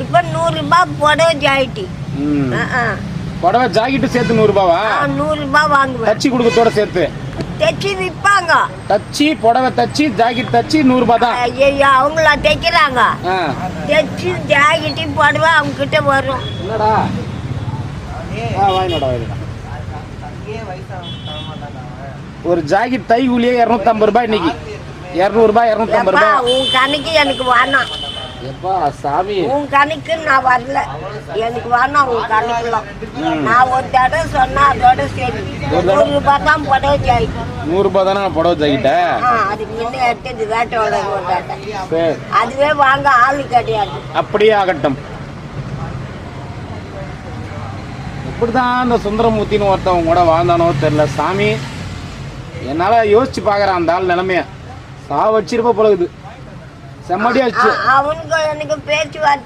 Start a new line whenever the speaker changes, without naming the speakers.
இப்ப 100 ரூபாய் புடவை ஜாக்கெட்டு.
புடவை ஜாக்கெட்டு சேர்த்து 100 ரூபாவா?
100 ரூபாய் வாங்குவேன்.
தச்சு கொடுக்கத்தோட சேர்த்து
தைச்சி விற்பாங்க.
தச்சு புடவை தச்சு ஜாக்கெட் தச்சு 100 ரூபாய் தான்.
ஐயா அவங்களா தைக்கிறாங்க. தைச்சு ஜாக்கெட்டு புடவை அவங்க கிட்ட வரும்.
என்னடா வாங்கினோட ஒரு ஜாக்கெட் தை கூலியே 250 ரூபாய் இன்னைக்கு. 200 ரூபாய் 250 ரூபாய்.
உன் கணக்கு எனக்கு வேணாம்.
எப்பா சாமி
உன் கணக்கு நான் வரல, எனக்கு வேணாம் உன் கணக்குலாம். நான் ஒரு தடவை சொன்னா அதோட சரி. 100 ரூபாய் தான் புடவை ஜாக்கெட்.
100 ரூபாய் தானே புடவை ஜாக்கெட்ட?
அதுக்கு முன்னே எடுத்தது வேட்டோட அதுவே வாங்க ஆளு கிடையாது.
அப்படியே ஆகட்டும். எப்படிதான் அந்த சுந்தரமூர்த்தின்னு ஒருத்தவங்க கூட வாழ்ந்தானோ தெரியல சாமி. என்னால யோசிச்சு பாக்குறேன் அந்த ஆள் நிலைமைய. வச்சிருப்ப போலகுது செம்மடியாச்சு.
அவனுக்கு எனக்கு பேச்சுவார்த்தை